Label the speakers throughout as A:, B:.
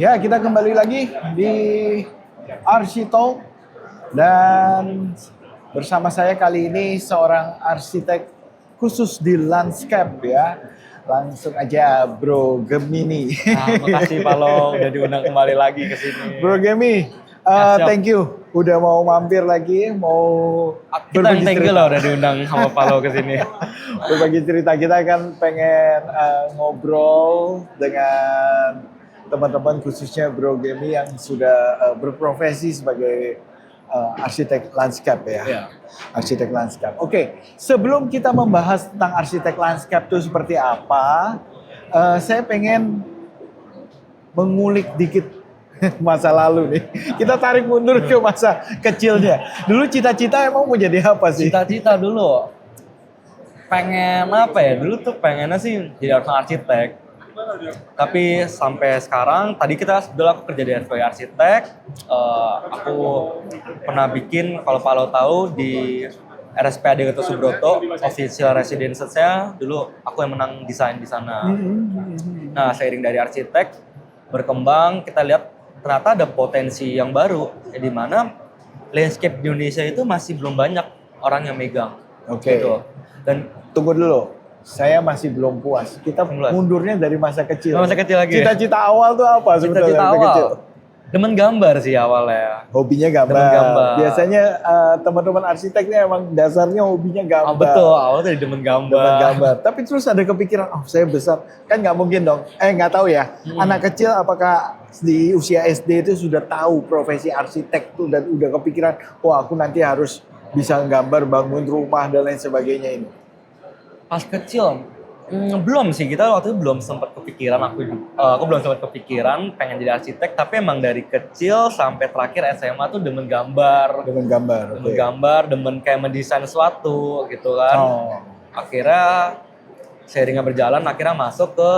A: Ya, kita kembali lagi di Arsitalk dan bersama saya kali ini seorang arsitek khusus di landscape ya. Langsung aja Bro Gemini.
B: Makasih Palo udah diundang kembali lagi ke sini.
A: Bro Gemi,
B: siap.
A: thank you udah mau mampir lagi, mau
B: Kita yang
A: berbagi
B: thank you
A: cerita.
B: lah udah diundang sama Palo ke sini.
A: Berbagi cerita, kita kan pengen ngobrol dengan teman-teman khususnya Bro Gemi yang sudah berprofesi sebagai arsitek landscape ya.
B: Iya.
A: Arsitek landscape. Oke, sebelum kita membahas tentang arsitek landscape itu seperti apa, saya pengen mengulik dikit masa lalu nih. Kita tarik mundur ke masa kecilnya. Dulu cita-cita emang mau jadi apa sih?
B: Cita-cita dulu pengen apa ya? Dulu tuh pengennya sih jadi seorang arsitek. Tapi sampai sekarang, tadi aku kerja di RSPI Arsitek. Aku pernah bikin, kalau Palo tahu, di RSPAD Gatot Subroto, official residence-nya, dulu aku yang menang desain di sana. Nah, seiring dari arsitek berkembang, kita lihat ternyata ada potensi yang baru, di mana landscape di Indonesia itu masih belum banyak orang yang megang.
A: Oke.
B: Gitu. Dan
A: Tunggu dulu, saya masih belum puas. Kita mundurnya dari masa kecil.
B: masa kecil lagi.
A: Cita-cita awal tuh apa sebetulnya?
B: Cita-cita
A: waktu kecil?
B: awal, demen gambar sih awalnya.
A: Hobinya gambar.
B: Demen gambar.
A: Biasanya teman-teman arsiteknya emang dasarnya hobinya gambar.
B: Betul, awalnya dari demen gambar.
A: Demen gambar. Tapi terus ada kepikiran, oh saya besar. Kan nggak mungkin dong. Nggak tahu ya. Anak kecil apakah di usia SD itu sudah tahu profesi arsitek tuh dan udah kepikiran, wah aku nanti harus bisa gambar, bangun rumah dan lain sebagainya ini.
B: Pas kecil, belum sih, kita waktu itu belum sempat kepikiran, aku belum sempat kepikiran pengen jadi arsitek, tapi emang dari kecil sampai terakhir SMA tuh demen gambar.
A: Demen gambar.
B: Demen gambar, demen kayak mendesain sesuatu gitu kan. Akhirnya seiringnya berjalan, akhirnya masuk ke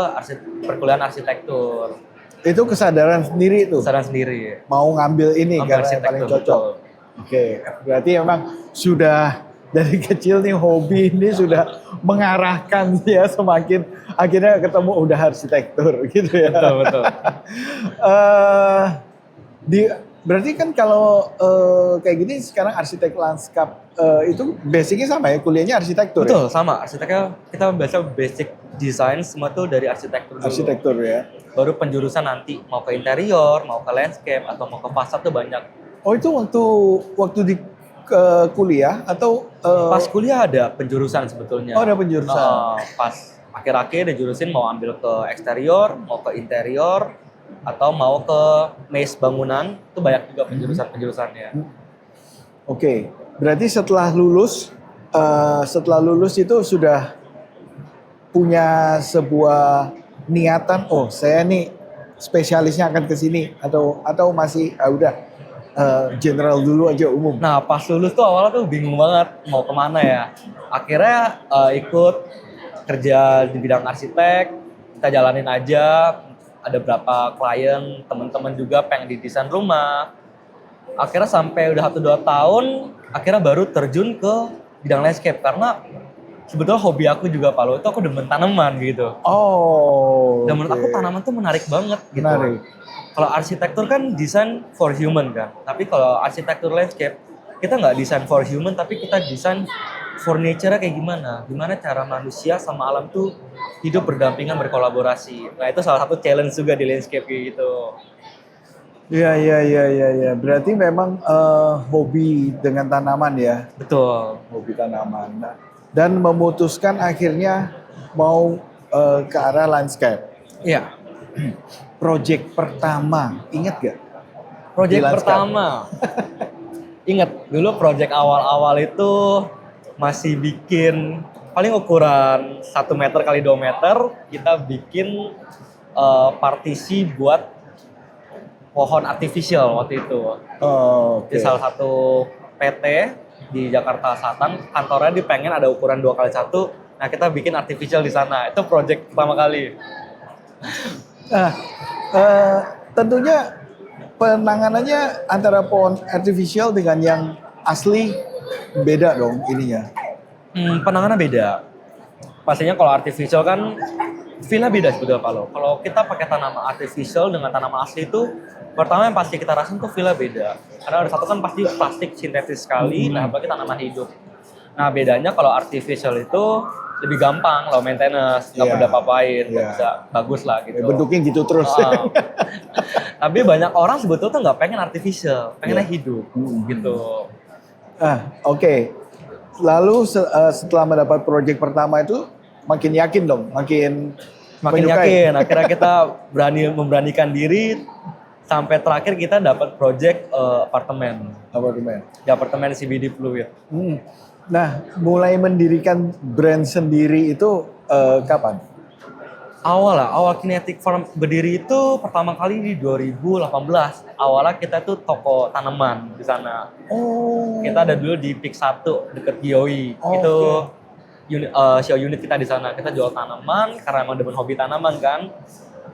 B: perkuliahan arsitektur.
A: Itu kesadaran sendiri tuh?
B: Kesadaran sendiri.
A: Mau ngambil ini karena yang paling cocok? Oke, berarti emang sudah dari kecil nih hobi ini sudah mengarahkan ya semakin akhirnya ketemu udah arsitektur gitu ya.
B: Betul.
A: Berarti kan kalau kayak gini sekarang arsitek landscape itu basicnya sama ya, kuliahnya arsitektur.
B: Betul,
A: ya?
B: sama. Arsiteknya kita biasa basic design semua tuh dari arsitektur dulu.
A: Arsitektur ya.
B: Baru penjurusan nanti mau ke interior, mau ke landscape atau mau ke fasad tuh banyak.
A: Oh itu waktu di kuliah atau
B: Pas kuliah ada penjurusan sebetulnya.
A: Oh ada penjurusan.
B: Pas akhir-akhir dijurusin mau ambil ke eksterior, mau ke interior, atau mau ke mes bangunan, itu banyak juga penjurusannya.
A: Oke, berarti setelah lulus itu sudah punya sebuah niatan, oh saya nih spesialisnya akan ke sini atau masih udah general dulu aja umum.
B: Nah pas lulus tuh awalnya tuh bingung banget mau kemana ya. Akhirnya ikut kerja di bidang arsitek, kita jalanin aja. Ada berapa klien, teman-teman juga pengen didesain rumah. Akhirnya sampai udah 1-2 tahun, akhirnya baru terjun ke bidang landscape. Karena sebetulnya hobi aku juga Palo, itu aku demen tanaman gitu.
A: Oh.
B: Dan menurut aku tanaman tuh menarik banget gitu.
A: Menarik.
B: Kalau arsitektur kan desain for human kan, tapi kalau arsitektur landscape kita nggak desain for human, tapi kita desain for nature kayak gimana cara manusia sama alam tuh hidup berdampingan, berkolaborasi. Nah itu salah satu challenge juga di landscape kayak gitu.
A: Iya. Berarti memang hobi dengan tanaman ya.
B: Betul.
A: Hobi tanaman. Nah, dan memutuskan akhirnya mau ke arah landscape.
B: Iya.
A: Project pertama, ingat gak?
B: Project pertama. Ingat, dulu project awal-awal itu masih bikin paling ukuran 1 meter kali 2 meter, kita bikin partisi buat pohon artificial waktu itu. Di salah satu PT di Jakarta Selatan, kantornya pengen ada ukuran 2x1, nah kita bikin artificial di sana. Itu project pertama kali.
A: Nah, tentunya penanganannya antara pohon artificial dengan yang asli beda dong ininya.
B: Penanganan beda. Pastinya kalau artificial kan Feel-nya beda sebetulnya kalau kita pakai tanaman artificial dengan tanaman asli itu pertama yang pasti kita rasain tuh feel-nya beda. Karena ada satu kan pasti plastik sintetis sekali, nah apalagi tanaman hidup. Nah bedanya kalau artificial itu lebih gampang, low maintenance, nggak perlu apa-apain, bisa bagus lah gitu.
A: Ya, bentuknya gitu terus.
B: Tapi banyak orang sebetulnya tuh nggak pengen artificial, pengennya hidup gitu.
A: Oke. Lalu setelah mendapat proyek pertama itu makin yakin dong, makin
B: yakin. Akhirnya kita memberanikan diri sampai terakhir kita dapat proyek apartemen. Di apartemen CBD Fluid.
A: Nah, mulai mendirikan brand sendiri itu kapan?
B: Awal Kinetic Farm berdiri itu pertama kali di 2018. Awalnya kita tuh toko tanaman di sana. Kita ada dulu di Pik 1 deket Gioi. Itu show unit kita di sana. Kita jual tanaman karena emang demen hobi tanaman kan.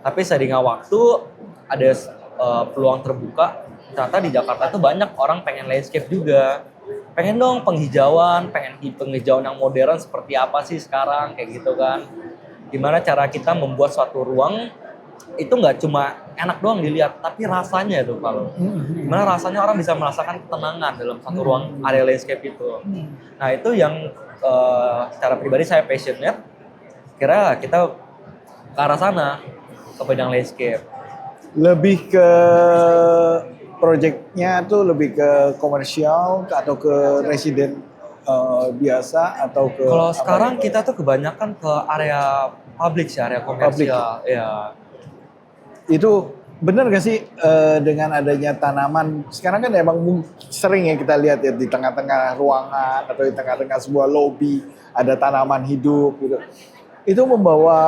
B: Tapi seiringnya waktu ada peluang terbuka. Ternyata di Jakarta tuh banyak orang pengen landscape juga. Pengen dong penghijauan, pengen penghijauan yang modern seperti apa sih sekarang kayak gitu kan. Gimana cara kita membuat suatu ruang itu nggak cuma enak doang dilihat, tapi rasanya tuh kalau gimana rasanya orang bisa merasakan ketenangan dalam satu ruang area landscape itu. Nah itu yang secara pribadi saya passionate. Kira kita ke arah sana, ke bidang landscape.
A: Lebih ke proyeknya tuh lebih ke komersial atau ke residen biasa atau ke
B: kalau sekarang kita tuh kebanyakan ke area publik sih, area komersial. Ya.
A: Itu benar gak sih dengan adanya tanaman sekarang kan emang sering ya kita lihat ya di tengah-tengah ruangan atau di tengah-tengah sebuah lobi ada tanaman hidup gitu. Itu membawa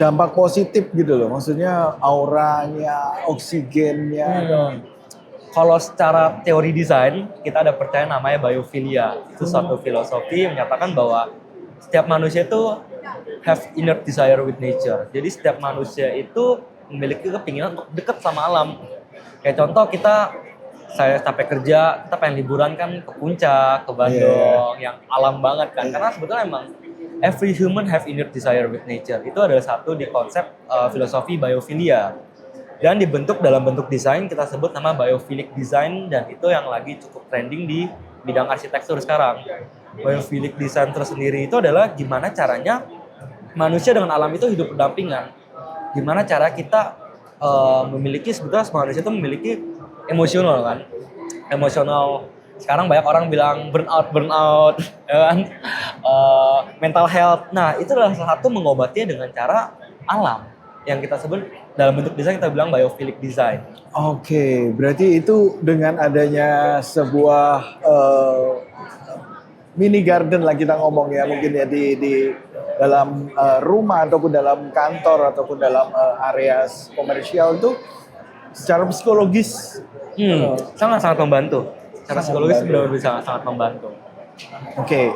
A: dampak positif gitu loh, maksudnya auranya, oksigennya.
B: Kalau secara teori desain, kita ada percaya namanya biophilia. Itu suatu filosofi yang menyatakan bahwa setiap manusia itu have inner desire with nature. Jadi setiap manusia itu memiliki kepinginan untuk dekat sama alam. Kayak contoh saya capek kerja, kita pengen liburan kan ke Puncak, ke Bandung, yang alam banget kan. Karena sebetulnya emang every human have inner desire with nature. Itu adalah satu di konsep filosofi biophilia. Dan dibentuk dalam bentuk desain kita sebut nama biophilic design dan itu yang lagi cukup trending di bidang arsitektur sekarang. Biophilic design tersendiri itu adalah gimana caranya manusia dengan alam itu hidup berdampingan. Gimana cara kita memiliki sebetulnya manusia itu memiliki emosional kan. Emosional. Sekarang banyak orang bilang burnout, ya kan? Mental health. Nah itu adalah salah satu mengobatinya dengan cara alam yang kita sebut dalam bentuk desain kita bilang biophilic design.
A: Oke, berarti itu dengan adanya sebuah mini garden lah kita ngomong ya mungkin ya di dalam rumah ataupun dalam kantor ataupun dalam area komersial itu secara psikologis
B: sangat membantu. Secara psikologis sudah bisa sangat membantu.
A: Oke.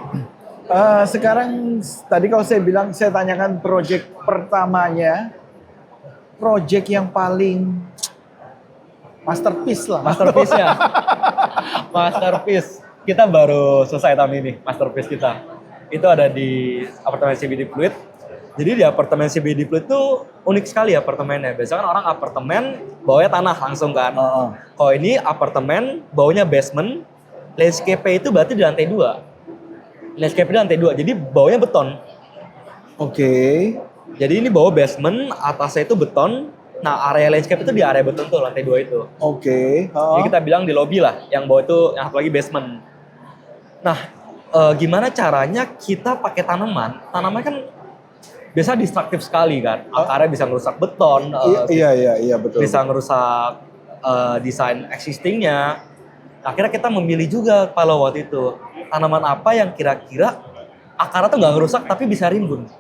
A: Sekarang tadi kalau saya tanyakan proyek pertamanya, proyek yang paling masterpiece lah.
B: Masterpiece-nya. Masterpiece. Kita baru selesai tahun ini, masterpiece kita. Itu ada di apartemen CBD Fluid. Jadi di apartemen CBD Fluid itu unik sekali apartemennya. Biasanya kan orang apartemen bawanya tanah langsung kan. Kalau ini apartemen bawanya basement, landscape itu berarti di lantai 2. Landscape di lantai 2, jadi bawahnya beton.
A: Oke.
B: Jadi ini bawah basement, atasnya itu beton. Nah area landscape itu di area beton tuh, lantai 2 itu.
A: Oke.
B: Jadi kita bilang di lobby lah, yang bawah itu yang satu lagi basement. Nah gimana caranya kita pakai tanaman? Tanaman kan biasa destruktif sekali kan, akarnya bisa ngerusak beton.
A: Iya betul.
B: Bisa ngerusak desain existingnya. Akhirnya kita memilih juga pada waktu itu tanaman apa yang kira-kira akarnya tuh nggak ngerusak tapi bisa rimbun.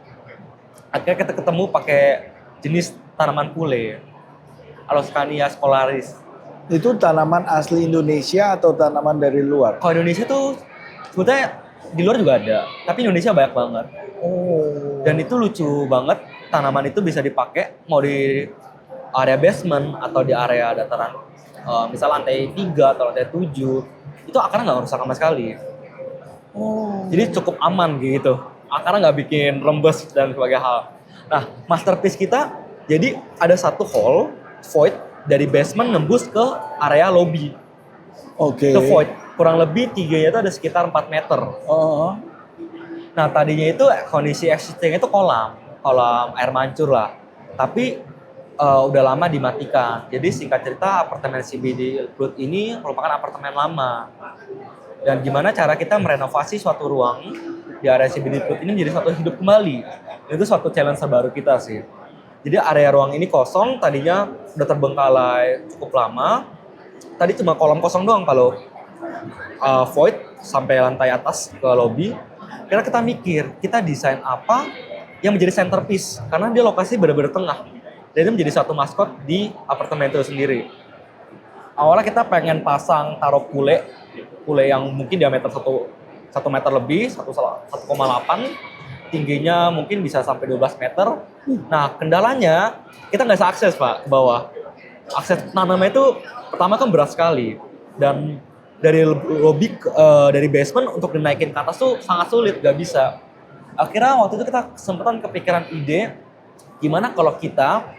B: Akhirnya kita ketemu pakai jenis tanaman pule, Aloskania scolaris.
A: Itu tanaman asli Indonesia atau tanaman dari luar?
B: Kalau Indonesia tuh sebetulnya di luar juga ada, tapi Indonesia banyak banget. Dan itu lucu banget, tanaman itu bisa dipakai mau di area basement atau di area dataran, misal lantai 3 atau lantai 7, itu akarnya nggak rusak sama sekali. Jadi cukup aman gitu, akarnya nggak bikin rembes dan sebagainya hal. Nah, masterpiece kita, jadi ada satu hole, void, dari basement nembus ke area lobby.
A: Oke.
B: Itu void, kurang lebih tiganya itu ada sekitar 4 meter.
A: Oh.
B: Nah, tadinya itu kondisi existing itu kolam air mancur lah. Tapi udah lama dimatikan. Jadi singkat cerita apartemen CBD Pluit ini merupakan apartemen lama. Dan gimana cara kita merenovasi suatu ruang di area CBD Pluit ini menjadi suatu hidup kembali. Itu suatu challenge terbaru kita sih. Jadi area ruang ini kosong, tadinya udah terbengkalai cukup lama. Tadi cuma kolam kosong doang kalau void sampai lantai atas ke lobby. Karena kita mikir, kita desain apa yang menjadi centerpiece. Karena dia lokasi benar-benar tengah. Dan itu menjadi satu maskot di apartemen itu sendiri. Awalnya kita pengen pasang taruh pule yang mungkin diameter 1 meter lebih, 1,8, tingginya mungkin bisa sampai 12 meter. Nah, kendalanya kita nggak bisa akses Pak ke bawah. Akses tanamnya itu pertama kan berat sekali, dan dari lobby dari basement untuk dinaikin ke atas tuh sangat sulit, nggak bisa. Akhirnya waktu itu kita kesempatan kepikiran ide, gimana kalau kita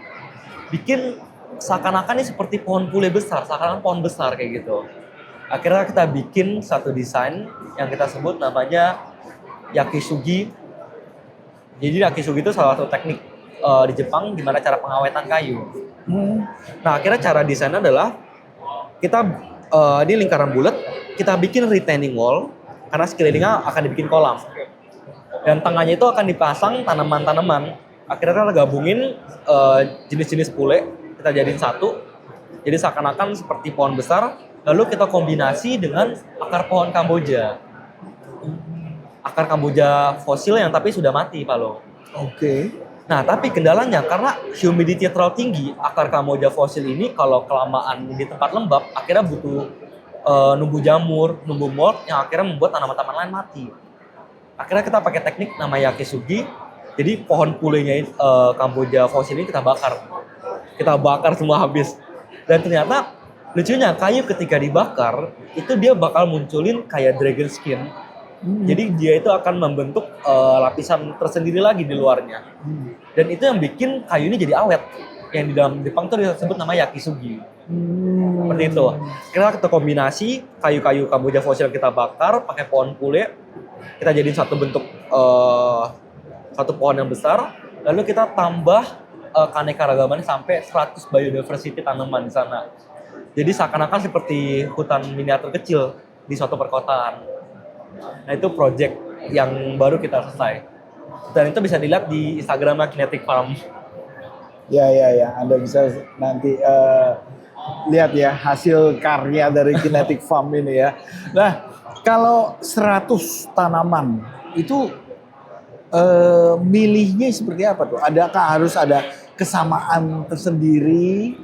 B: bikin seakan-akan ini seperti pohon pule besar, seakan-akan pohon besar kayak gitu. Akhirnya kita bikin satu desain yang kita sebut namanya yakisugi. Jadi yakisugi itu salah satu teknik di Jepang gimana cara pengawetan kayu. Nah, akhirnya cara desainnya adalah kita ini lingkaran bulat, kita bikin retaining wall karena sekelilingnya akan dibikin kolam. Dan tengahnya itu akan dipasang tanaman-tanaman. Akhirnya kita gabungin jenis-jenis pule, kita jadiin satu. Jadi seakan-akan seperti pohon besar, lalu kita kombinasi dengan akar pohon Kamboja. Akar Kamboja fosil yang tapi sudah mati, Pak Lo.
A: Oke.
B: Nah, tapi kendalanya karena humidity terlalu tinggi, akar Kamboja fosil ini kalau kelamaan di tempat lembab, akhirnya butuh numbuh jamur, numbuh mold yang akhirnya membuat tanaman-tanaman lain mati. Akhirnya kita pakai teknik namanya yakisugi. Jadi pohon pulenya Kamboja fosil ini kita bakar semua habis. Dan ternyata lucunya kayu ketika dibakar itu dia bakal munculin kayak dragon skin. Jadi dia itu akan membentuk lapisan tersendiri lagi di luarnya. Dan itu yang bikin kayu ini jadi awet. Yang di dalam Jepang itu disebut nama yakisugi. Seperti itu. Kita kombinasi kayu-kayu Kamboja fosil kita bakar pakai pohon pule. Kita jadiin satu bentuk satu pohon yang besar, lalu kita tambah keanekaragaman sampai 100 biodiversity tanaman di sana. Jadi seakan-akan seperti hutan miniatur kecil di suatu perkotaan. Nah, itu project yang baru kita selesai. Dan itu bisa dilihat di Instagramnya Kinetic Farm.
A: Ya, Anda bisa nanti lihat ya hasil karya dari Kinetic Farm ini ya. Nah, kalau 100 tanaman itu milihnya seperti apa tuh? Adakah harus ada kesamaan tersendiri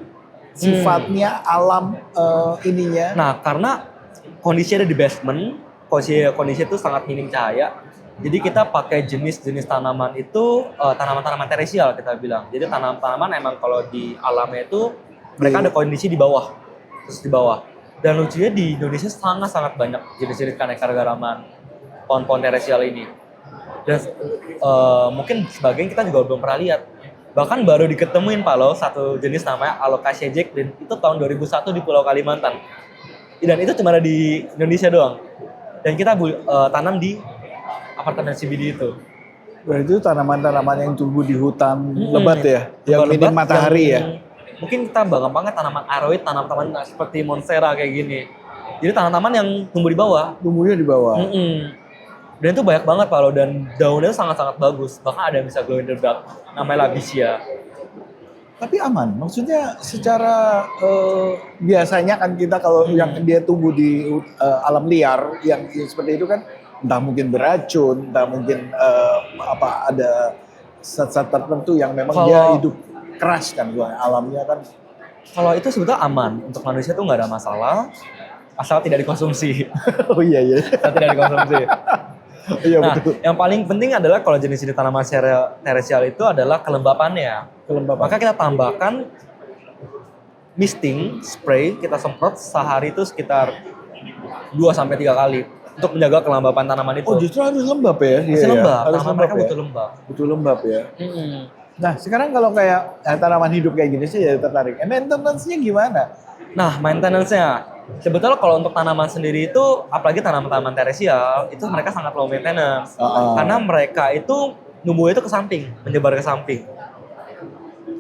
A: sifatnya alam ininya?
B: Nah, karena kondisi ada di basement, kondisi itu sangat minim cahaya. Jadi kita pakai jenis-jenis tanaman itu tanaman-tanaman teresial kita bilang. Jadi tanaman-tanaman emang kalau di alamnya itu mereka ada kondisi di bawah, terus di bawah. Dan lucunya di Indonesia sangat-sangat banyak jenis-jenis keanekaragaman pohon-pohon teresial ini. Dan mungkin sebagian kita juga belum pernah lihat. Bahkan baru diketemuin Pak Lo, satu jenis namanya Alocasia jacqueline. Itu tahun 2001 di Pulau Kalimantan. Dan itu cuma ada di Indonesia doang. Dan kita tanam di apartemen CBD itu.
A: Berarti itu tanaman-tanaman yang tumbuh di hutan lebat ya? Yang minim matahari ya?
B: Mungkin kita bangga banget tanaman aroid, tanaman-tanaman seperti monstera kayak gini. Jadi tanaman yang tumbuh di bawah.
A: Tumbuhnya di bawah?
B: Dan itu banyak banget Pak Lo, dan daunnya sangat-sangat bagus. Bahkan ada yang bisa glow in the dark, namanya Labicia.
A: Tapi aman, maksudnya secara biasanya kan kita kalau yang dia tumbuh di alam liar yang seperti itu kan entah mungkin beracun, entah mungkin ada zat-zat tertentu yang memang dia hidup keras kan, alamnya kan.
B: Kalau itu sebetulnya aman, untuk manusia tuh nggak ada masalah, asal tidak dikonsumsi.
A: Oh iya.
B: Asal tidak dikonsumsi.
A: Iya,
B: nah,
A: betul.
B: yang paling penting adalah kalau jenis-jenis tanaman teresial itu adalah kelembapannya. Maka kita tambahkan misting spray, kita semprot sehari itu sekitar 2-3 kali. untuk menjaga kelembapan tanaman itu.
A: Oh justru harus lembab ya?
B: Masih lembab,
A: Harus
B: tanaman
A: lembab
B: mereka
A: ya?
B: butuh lembab.
A: Butuh lembab ya.
B: Mm-mm.
A: Nah sekarang kalau kayak tanaman hidup kayak gini sih jadi tertarik. Maintenance-nya gimana?
B: Nah, maintenance-nya. Sebetulnya kalau untuk tanaman sendiri itu, apalagi tanaman-tanaman teresial, itu mereka sangat low maintenance. Karena mereka itu numbuh itu ke samping, menyebar ke samping.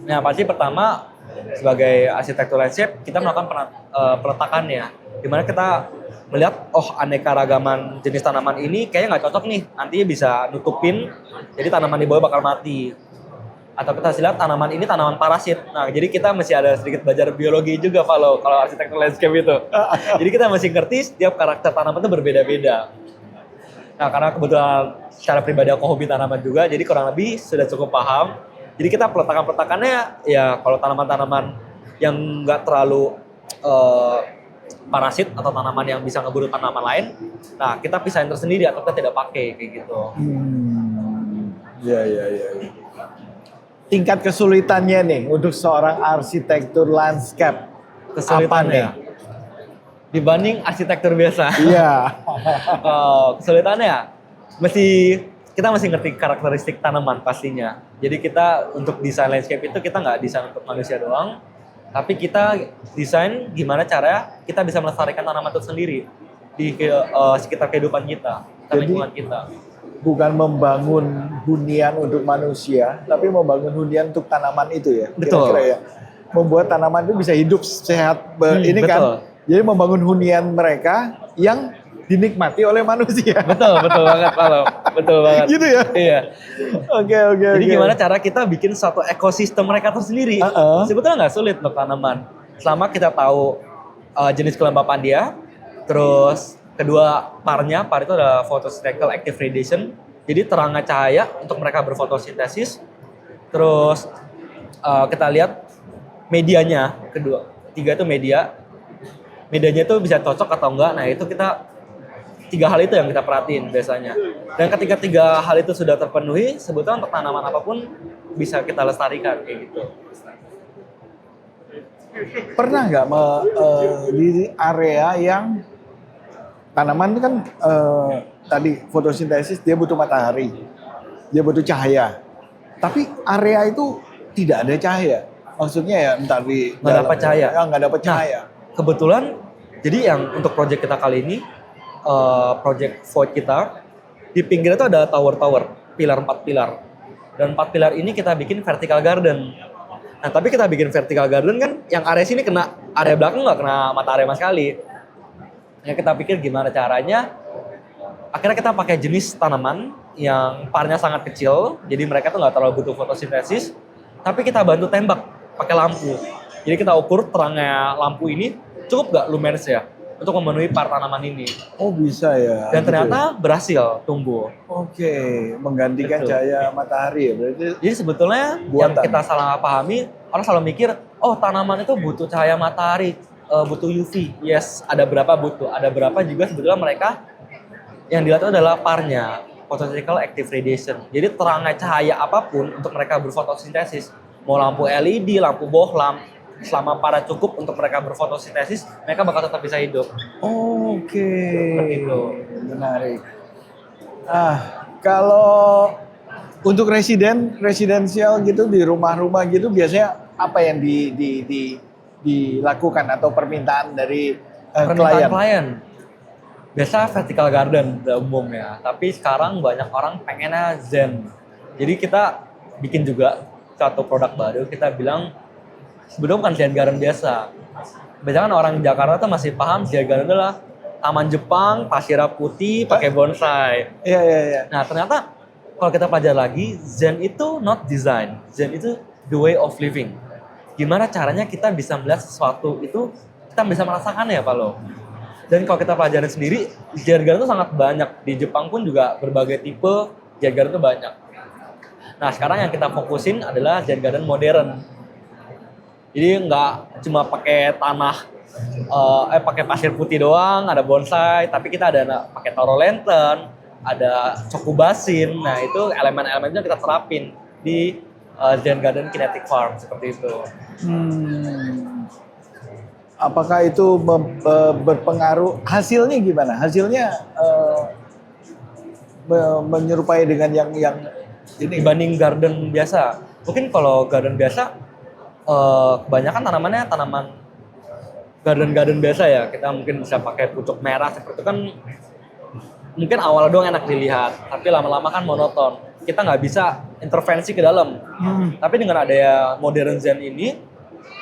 B: Nah, pasti pertama sebagai arsitektur landscape, kita melakukan peletakannya. Dimana kita melihat, oh aneka ragaman jenis tanaman ini kayaknya nggak cocok nih, nantinya bisa nutupin, jadi tanaman di bawah bakal mati. Atau kita lihat tanaman ini tanaman parasit. Nah, jadi kita masih ada sedikit belajar biologi juga kalau arsitektur landscape itu. Jadi kita masih ngerti setiap karakter tanaman itu berbeda-beda. Nah, karena kebetulan secara pribadi aku hobi tanaman juga, jadi kurang lebih sudah cukup paham. Jadi kita peletakan-peletakannya ya kalau tanaman-tanaman yang nggak terlalu parasit atau tanaman yang bisa ngeburu tanaman lain, nah kita pisahin tersendiri atau kita tidak pakai kayak gitu.
A: Ya. Tingkat kesulitannya nih untuk seorang arsitektur landscape
B: Kesulitannya
A: apa nih?
B: dibanding arsitektur biasa.
A: Iya.
B: Kesulitannya kita masih ngerti karakteristik tanaman pastinya. Jadi kita untuk desain landscape itu kita nggak desain untuk manusia doang, tapi kita desain gimana cara kita bisa melestarikan tanaman itu sendiri di sekitar kehidupan kita, lingkungan kita.
A: Bukan membangun hunian untuk manusia, tapi membangun hunian untuk tanaman itu ya.
B: Betul.
A: Kira-kira ya. Membuat tanaman itu bisa hidup sehat. Ini
B: betul.
A: kan. Jadi membangun hunian mereka yang dinikmati oleh manusia.
B: Betul banget Paolo. Betul banget.
A: Gitu ya?
B: Iya.
A: Oke.
B: Jadi gimana cara kita bikin suatu ekosistem mereka tersendiri? Sebetulnya nggak sulit untuk tanaman. Selama kita tahu jenis kelembapan dia, terus kedua par itu ada photosynthetic active radiation. Jadi terangnya cahaya untuk mereka berfotosintesis. Terus kita lihat medianya, tiga itu media. Medianya itu bisa cocok atau enggak. Nah, itu tiga hal itu yang kita perhatiin biasanya. Dan ketika tiga hal itu sudah terpenuhi, sebetulnya untuk tanaman apapun bisa kita lestarikan kayak gitu.
A: Pernah nggak di area yang tanaman itu kan tadi fotosintesis dia butuh matahari, dia butuh cahaya. Tapi area itu tidak ada cahaya. Maksudnya ya entar di
B: nggak dapat cahaya.
A: Nggak dapat cahaya.
B: Nah, kebetulan jadi yang untuk proyek kita kali ini, proyek void kita di pinggir itu ada tower-tower, 4 pilar. Dan 4 pilar ini kita bikin vertical garden. Nah, tapi kita bikin vertical garden kan yang area sini kena, area belakang nggak kena matahari sama sekali. Yang kita pikir gimana caranya, akhirnya kita pakai jenis tanaman yang parnya sangat kecil, jadi mereka tuh nggak terlalu butuh fotosintesis, tapi kita bantu tembak pakai lampu. Jadi kita ukur terangnya lampu ini cukup nggak lumens ya untuk memenuhi par tanaman ini.
A: Oh bisa ya.
B: Dan ternyata berhasil tumbuh.
A: Oke, menggantikan cahaya matahari ya berarti.
B: Jadi sebetulnya yang kita salah pahami, orang selalu mikir, oh tanaman itu butuh cahaya matahari, butuh UV. Yes, ada berapa butuh, ada berapa juga sebetulnya mereka yang dilihat itu adalah parnya, photosynthetic active radiation. Jadi terangnya cahaya apapun untuk mereka berfotosintesis, mau lampu LED, lampu bohlam, selama para cukup untuk mereka berfotosintesis, mereka bakal tetap bisa hidup.
A: Oke.
B: Seperti itu.
A: Menarik. Kalau untuk residensial gitu di rumah-rumah gitu biasanya apa yang dilakukan atau permintaan dari
B: klien? Biasa vertical garden pada umumnya, tapi sekarang banyak orang pengennya zen. Jadi kita bikin juga satu produk baru, kita bilang sebelum bukan zen garden biasa. Biasanya kan orang Jakarta tuh masih paham zen garden adalah taman Jepang, pasir putih, pakai bonsai.
A: Iya.
B: Nah ternyata kalau kita pelajari lagi, zen itu not design, zen itu the way of living. Gimana caranya kita bisa melihat sesuatu itu, kita bisa merasakannya Pak Lo. Dan kalau kita pelajari sendiri, zen garden itu sangat banyak. Di Jepang pun juga berbagai tipe zen garden itu banyak. Nah sekarang yang kita fokusin adalah zen garden modern. Jadi nggak cuma pakai tanah, pakai pasir putih doang, ada bonsai, tapi kita ada pakai taro lantern, ada sokubasin. Nah itu elemen-elemennya kita terapin di Zen Garden Kinetic Farm seperti itu.
A: apakah itu berpengaruh? Hasilnya gimana? Hasilnya menyerupai dengan yang ini.
B: Dibanding garden biasa. Mungkin kalau garden biasa kebanyakan tanamannya tanaman garden biasa ya. Kita mungkin bisa pakai pucuk merah seperti itu kan mungkin awal doang enak dilihat, tapi lama-lama kan monoton. Kita nggak bisa intervensi ke dalam. Tapi dengan adanya modern zen ini,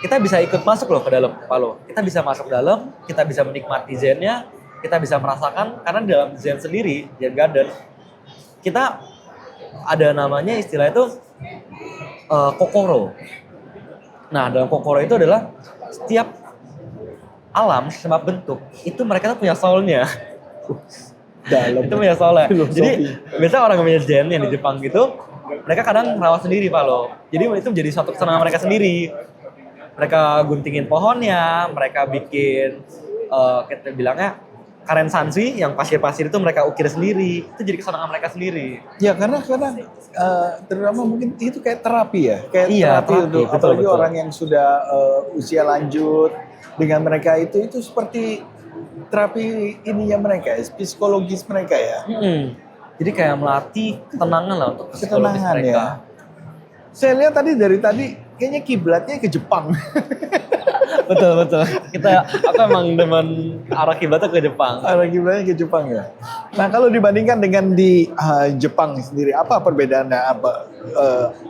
B: kita bisa ikut masuk loh ke dalam Palo. Kita bisa masuk ke dalam, kita bisa menikmati zennya, kita bisa merasakan karena di dalam zen sendiri, zen garden, kita ada namanya istilah itu kokoro. Nah, dalam kokoro itu adalah setiap alam sama bentuk itu mereka tuh punya soul-nya.
A: Dalam
B: Itu punya soulnya.
A: filosofi.
B: Jadi biasa orang namanya zen yang di Jepang gitu, mereka kadang merawat sendiri Palo. Jadi itu menjadi suatu kesenangan mereka sendiri. Mereka guntingin pohonnya, mereka bikin kita bilangnya karen sanshi yang pasir-pasir itu mereka ukir sendiri. Itu jadi kesenangan mereka sendiri.
A: Ya karena terutama mungkin itu kayak terapi ya, kayak
B: Iya,
A: terapi
B: terapi,
A: untuk
B: betul,
A: apalagi
B: betul.
A: orang yang sudah usia lanjut dengan mereka itu seperti terapi ininya mereka, ya, psikologis mereka ya,
B: Jadi kayak melatih ketenangan lah untuk psikologis
A: ketenangan
B: mereka.
A: ya. Saya lihat dari tadi kayaknya kiblatnya ke Jepang.
B: Betul. Aku emang demen arah kiblatnya ke Jepang.
A: Arah kiblatnya ke Jepang ya. Nah kalau dibandingkan dengan di Jepang sendiri, apa perbedaannya?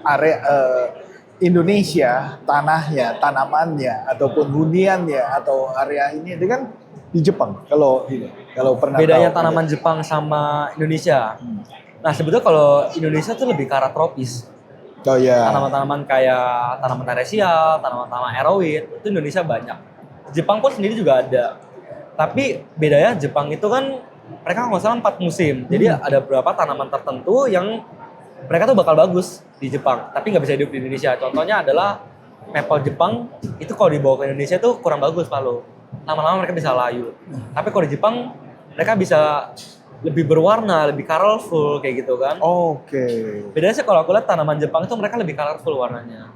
A: Area Indonesia, tanahnya, tanamannya, ataupun huniannya atau area ini dengan di Jepang? Kalau pernah
B: Bedanya
A: tahu,
B: tanaman Jepang sama Indonesia. Nah sebetulnya kalau Indonesia tuh lebih ke arah tropis.
A: Oh ya.
B: Tanaman-tanaman kayak tanaman teresial, tanaman-tanaman aeroid, itu Indonesia banyak. Jepang pun sendiri juga ada. Tapi bedanya Jepang itu kan mereka nggak salah 4 musim. Jadi ada beberapa tanaman tertentu yang mereka tuh bakal bagus di Jepang, tapi nggak bisa hidup di Indonesia. Contohnya adalah maple Jepang, itu kalau dibawa ke Indonesia tuh kurang bagus Palo. Lama-lama mereka bisa layu. Tapi kalau di Jepang mereka bisa lebih berwarna, lebih colorful kayak gitu kan.
A: Oke.
B: Bedanya sih kalau aku lihat tanaman Jepang itu mereka lebih colorful warnanya.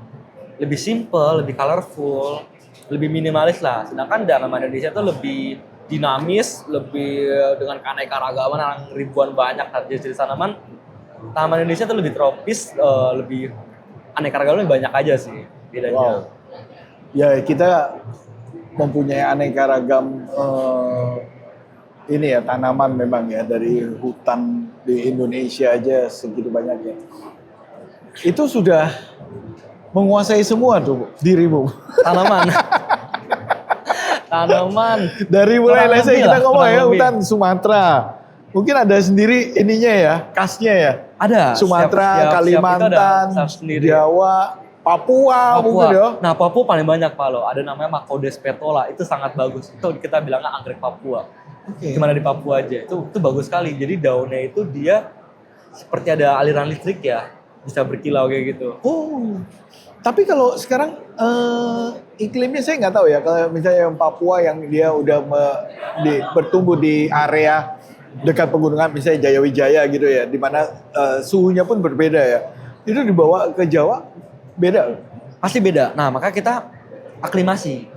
B: Lebih simple, lebih colorful, lebih minimalis lah. Sedangkan tanaman Indonesia itu lebih dinamis, lebih dengan keanekaragaman yang ribuan banyak jenis tanaman. Tanaman Indonesia itu lebih tropis, lebih aneka-ragaman lebih banyak aja sih bedanya.
A: Wow. Ya kita mempunyai aneka ragam ini ya tanaman memang ya dari hutan di Indonesia aja segitu banyaknya. Itu sudah menguasai semua tuh dirimu.
B: Tanaman. Tanaman.
A: Dari mulai
B: Kurang
A: let's say
B: lebih
A: kita
B: lah,
A: ngomong
B: kurang
A: ya
B: lebih.
A: hutan Sumatera. Mungkin ada sendiri ininya ya, khasnya ya.
B: Ada.
A: Sumatera,
B: Setiap itu
A: Kalimantan,
B: ada khas sendiri.
A: Jawa, Papua mungkin ya.
B: Nah, Papua paling banyak Palo. Ada namanya Macodes petola. Itu sangat bagus. Itu kita bilangnya anggrek Papua.
A: Oke.
B: Gimana di Papua aja. Itu bagus sekali. Jadi daunnya itu dia seperti ada aliran listrik ya. Bisa berkilau kayak gitu.
A: Oh, tapi kalau sekarang iklimnya saya nggak tahu ya. Kalau misalnya yang Papua yang dia udah bertumbuh di area dekat pegunungan, misalnya Jayawijaya gitu ya, di mana suhunya pun berbeda ya. Itu dibawa ke Jawa beda.
B: Pasti beda. Nah, maka kita aklimasi.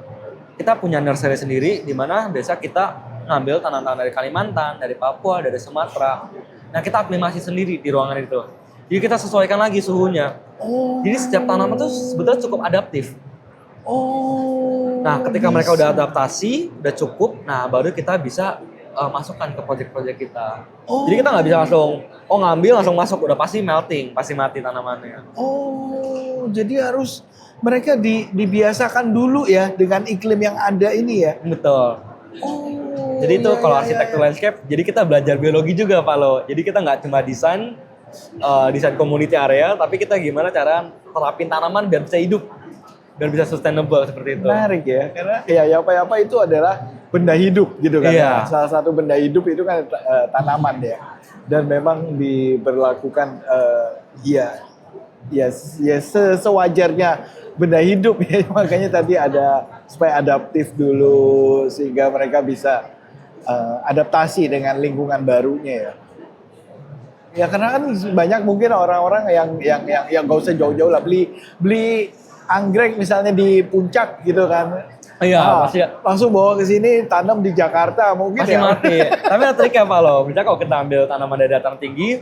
B: Kita punya nursery sendiri di mana biasa kita ngambil tanaman dari Kalimantan, dari Papua, dari Sumatera. Nah, kita aklimasi sendiri di ruangan itu. Jadi kita sesuaikan lagi suhunya.
A: Oh.
B: Jadi setiap tanaman itu sebetulnya cukup adaptif.
A: Oh.
B: Nah, ketika mereka
A: bisa.
B: udah adaptasi, udah cukup, nah baru kita bisa masukkan ke proyek-proyek kita.
A: Oh.
B: Jadi kita nggak bisa langsung, ngambil langsung masuk, udah pasti melting, pasti mati tanamannya.
A: Oh, jadi harus mereka dibiasakan dulu ya dengan iklim yang ada ini ya.
B: Betul.
A: Oh.
B: Jadi itu
A: iya,
B: kalau
A: iya,
B: arsitektur
A: iya.
B: landscape, jadi kita belajar biologi juga Pak Lo. Jadi kita nggak cuma desain community area, tapi kita gimana cara terapin tanaman biar bisa hidup, biar bisa sustainable seperti itu.
A: Menarik ya, karena ya apa itu adalah benda hidup gitu kan.
B: Iya.
A: Salah satu benda hidup itu kan tanaman ya. Dan memang diberlakukan sewajarnya benda hidup ya. Makanya tadi ada supaya adaptif dulu sehingga mereka bisa adaptasi dengan lingkungan barunya ya. Ya karena kan banyak mungkin orang-orang yang nggak usah jauh-jauh lah beli anggrek misalnya di puncak gitu kan.
B: Iya, pasti
A: langsung bawa ke sini tanam di Jakarta mungkin
B: pasti
A: ya.
B: mati. Tapi ada triknya Pak lo. Misalnya kalau kita ambil tanaman dari dataran tinggi,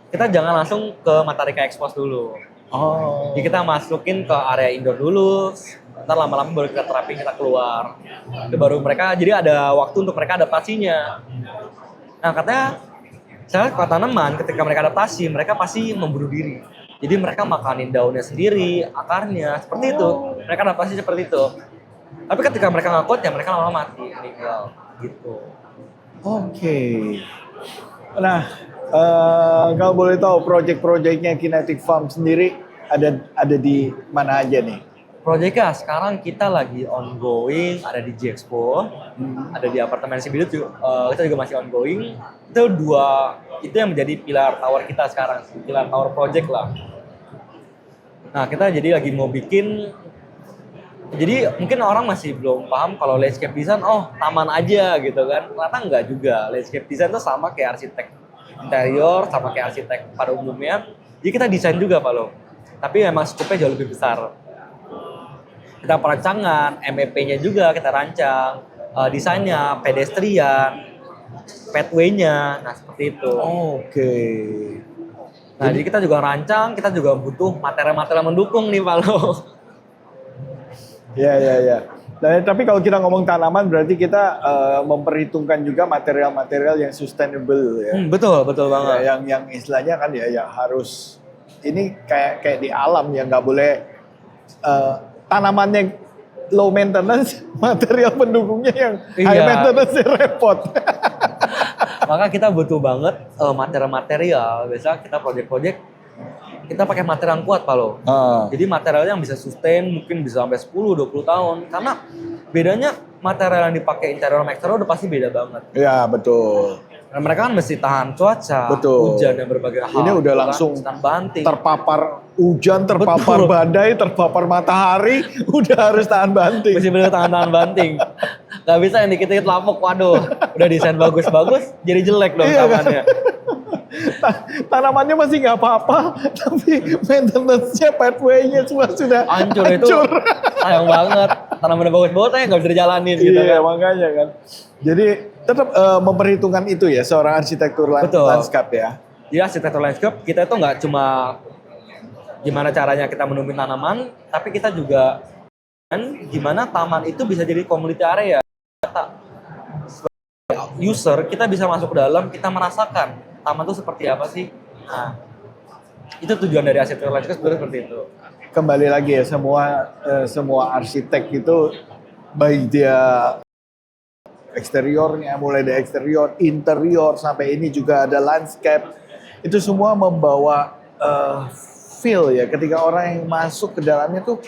B: kita jangan langsung ke matahari ke expose dulu.
A: Oh.
B: Jadi kita masukin ke area indoor dulu, ntar lama-lama baru kita terapin, kita keluar. Itu baru mereka, jadi ada waktu untuk mereka adaptasinya. Nah katanya, saya kalau tanaman ketika mereka adaptasi, mereka pasti membunuh diri. Jadi mereka makanin daunnya sendiri, akarnya, seperti itu. Mereka adaptasi seperti itu. Tapi ketika mereka nggak kuat, ya mereka lama-lama mati, meninggal. Gitu.
A: Oke. Nah, kalau boleh tahu project-projectnya Kinetic Farm sendiri ada di mana aja nih?
B: Proyeknya sekarang kita lagi ongoing, ada di G-Expo, ada di apartemen Cibiru, kita juga masih ongoing. Itu yang menjadi pilar tower kita sekarang, pilar tower project lah. Nah kita jadi lagi mau bikin, jadi mungkin orang masih belum paham kalau landscape design, oh taman aja gitu kan. Ternyata enggak juga, landscape design itu sama kayak arsitek interior, sama kayak arsitek pada umumnya. Jadi kita desain juga Pak Lo, tapi memang skupnya jauh lebih besar. Kita perancangan, MEP-nya juga kita rancang, desainnya, pedestrian, pathway-nya, nah seperti itu.
A: Oke.
B: Nah jadi kita juga rancang, kita juga butuh material-material mendukung nih Pak Lo.
A: Ya. Nah, tapi kalau kita ngomong tanaman berarti kita memperhitungkan juga material-material yang sustainable ya.
B: Betul banget.
A: Ya, yang istilahnya kan ya harus ini kayak di alam ya, nggak boleh tanamannya low maintenance, material pendukungnya yang high maintenance repot.
B: Maka kita butuh banget material-material. Biasa kita project-project kita pakai material yang kuat Pak Lo. Jadi materialnya yang bisa sustain mungkin bisa sampai 10-20 tahun. Karena bedanya material yang dipakai interior sama exterior udah pasti beda banget.
A: Iya betul.
B: Dan mereka kan mesti tahan cuaca, hujan dan berbagai hal.
A: Ini udah langsung terpapar hujan, terpapar badai, terpapar matahari, udah harus tahan banting.
B: Mesti bener tahan banting. Gak bisa yang dikit-dikit lapuk, waduh. Udah desain bagus-bagus, jadi jelek dong tamannya.
A: Tanamannya masih nggak apa-apa, tapi maintenance-nya, pathway-nya semua sudah
B: hancur. Itu sayang banget. Tanamannya bagus-bagus, tapi nggak bisa dijalanin gitu
A: kan.
B: Makanya
A: kan. Jadi tetap memperhitungkan itu ya seorang arsitektur landscape ya.
B: Jadi arsitektur landscape kita itu nggak cuma gimana caranya kita menumbuhin tanaman, tapi kita juga gimana taman itu bisa jadi community area. Sebagai user kita bisa masuk ke dalam, kita merasakan taman itu seperti apa sih. Nah, itu tujuan dari arsitektur landscape seperti itu.
A: Kembali lagi ya, semua arsitek itu baik dia eksteriornya, mulai dari eksterior, interior, sampai ini juga ada landscape. Itu semua membawa feel ya. Ketika orang yang masuk ke dalamnya tuh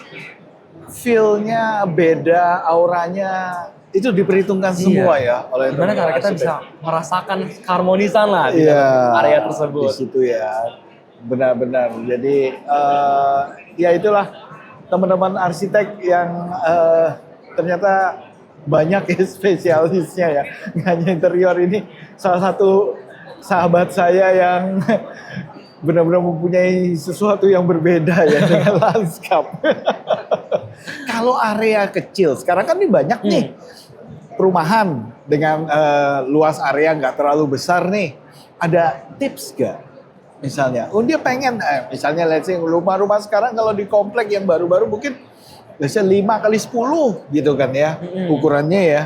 A: feel-nya beda, auranya itu diperhitungkan semua ya. Oleh
B: gimana cara kita bisa merasakan keharmonisan lah di area tersebut.
A: Di situ ya, benar-benar. Jadi ya itulah teman-teman arsitek yang ternyata banyak ya spesialisnya ya, nggak hanya interior. Ini salah satu sahabat saya yang benar-benar mempunyai sesuatu yang berbeda ya dengan lanskap. Kalau area kecil, sekarang kan ini banyak nih perumahan dengan luas area nggak terlalu besar nih. Ada tips gak? Misalnya, dia pengen, misalnya let's say rumah-rumah sekarang kalau di komplek yang baru-baru mungkin biasanya 5x10 gitu kan ya, ukurannya ya.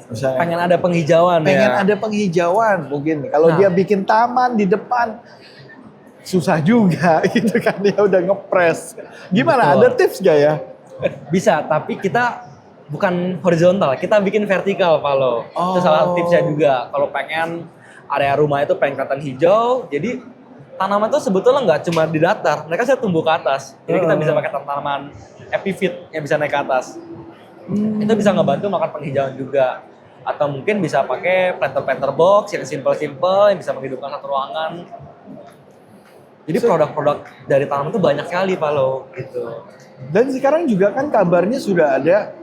A: Misalnya,
B: pengen ada penghijauan
A: pengen ada penghijauan mungkin. Kalau dia bikin taman di depan, susah juga gitu kan, dia udah ngepres. Gimana, ada tips gak ya?
B: Bisa, tapi kita bukan horizontal, kita bikin vertikal Pak Lo. Itu salah tipsnya juga. Kalau pengen area rumah itu pengen kelihatan hijau, jadi tanaman itu sebetulnya nggak cuma di datar, mereka bisa tumbuh ke atas. Jadi kita bisa pakai tanaman epiphyte yang bisa naik ke atas. Itu bisa ngebantu makan penghijauan juga. Atau mungkin bisa pakai planter box yang simple-simple, yang bisa menghidupkan satu ruangan. Jadi produk-produk dari tanaman itu banyak sekali Pak Lo, gitu.
A: Dan sekarang juga kan kabarnya sudah ada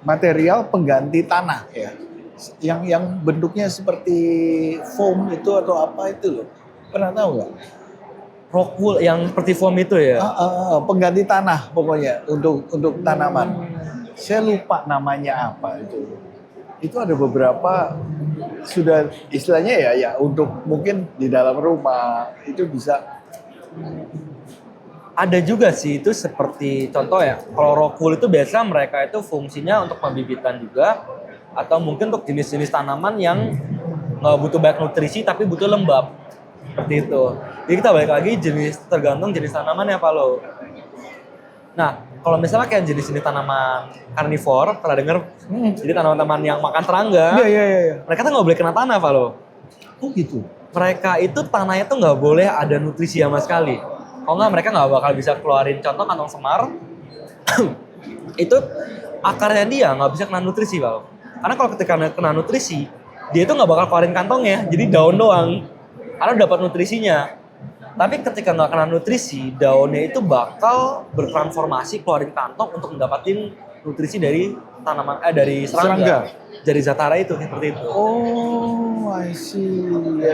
A: material pengganti tanah ya, yang bentuknya seperti foam itu atau apa itu loh, pernah tahu nggak?
B: Rock wool yang seperti foam itu ya?
A: Pengganti tanah pokoknya untuk tanaman. saya lupa namanya apa itu. Itu ada beberapa sudah istilahnya ya untuk mungkin di dalam rumah itu bisa.
B: Ada juga sih itu seperti contoh ya, kalau rokul itu biasa mereka itu fungsinya untuk pembibitan juga atau mungkin untuk jenis-jenis tanaman yang nggak butuh banyak nutrisi tapi butuh lembab seperti itu. Jadi kita balik lagi tergantung jenis tanaman ya Pak Lo. Nah kalau misalnya kayak jenis-jenis tanaman karnivor, pernah denger? Jadi tanaman-tanaman yang makan serangga,
A: Iya.
B: mereka tuh nggak boleh kena tanah Pak Lo.
A: Oh gitu.
B: Mereka itu tanahnya tuh nggak boleh ada nutrisi sama sekali. Kalau nggak mereka nggak bakal bisa keluarin contoh kantong semar. Itu akarnya dia nggak bisa kena nutrisi Pak. Karena kalau ketika kena nutrisi, dia itu nggak bakal keluarin kantongnya, jadi daun doang. Karena dapat nutrisinya. Tapi ketika nggak kena nutrisi, daunnya itu bakal bertransformasi keluarin kantong untuk mendapatkan nutrisi dari tanaman dari serangga. Dari zatara itu seperti itu.
A: Oh, I see. Ya.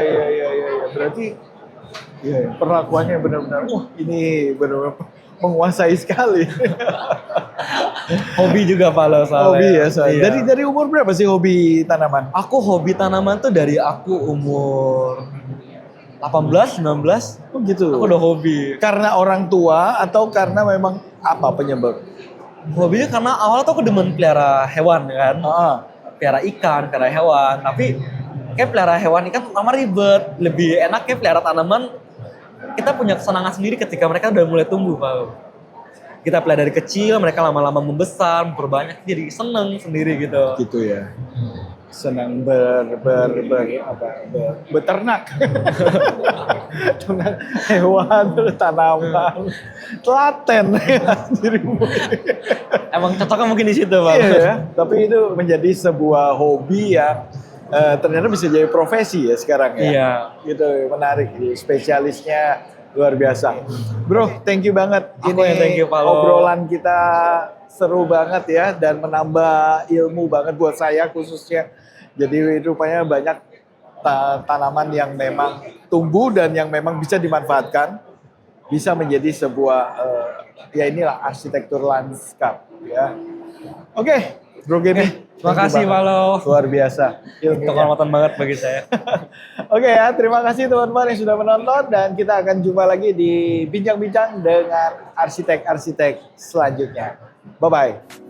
A: Berarti ya, perlakuannya benar-benar, wah ini benar-benar menguasai sekali.
B: Hobi juga Pak Lo soalnya.
A: Hobi ya, soalnya.
B: Iya.
A: Dari umur berapa sih hobi tanaman?
B: Aku hobi tanaman tuh dari aku umur 18, 19.
A: Oh gitu.
B: Aku udah hobi.
A: Karena orang tua atau karena memang apa penyebab?
B: Hobinya karena awalnya tuh aku demen pelihara hewan kan. Pelihara ikan, pelihara hewan. Tapi kayak pelihara hewan ikan pertama ribet. Lebih enak kayak pelihara tanaman. Kita punya kesenangan sendiri ketika mereka udah mulai tumbuh Pak. Kita pelihara dari kecil, mereka lama-lama membesar, memperbanyak, jadi seneng sendiri gitu.
A: Gitu ya. Senang beternak. Dengan hewan, tanaman, telaten dirimu.
B: Emang cocoknya mungkin di situ Pak.
A: Iya ya, tapi itu menjadi sebuah hobi yang ternyata bisa jadi profesi ya sekarang ya.
B: Iya.
A: Gitu, menarik. Spesialisnya luar biasa. Bro, thank you banget.
B: Aku yang thank you, Pak Lo.
A: Obrolan kita seru banget ya dan menambah ilmu banget buat saya khususnya. Jadi rupanya banyak tanaman yang memang tumbuh dan yang memang bisa dimanfaatkan, bisa menjadi sebuah ya inilah arsitektur lanskap ya. Oke, Bro Gemi.
B: Terima kasih Pak Lo.
A: Luar biasa.
B: Itu kehormatan banget bagi saya.
A: Oke ya, terima kasih teman-teman yang sudah menonton dan kita akan jumpa lagi di bincang-bincang dengan arsitek-arsitek selanjutnya. Bye-bye.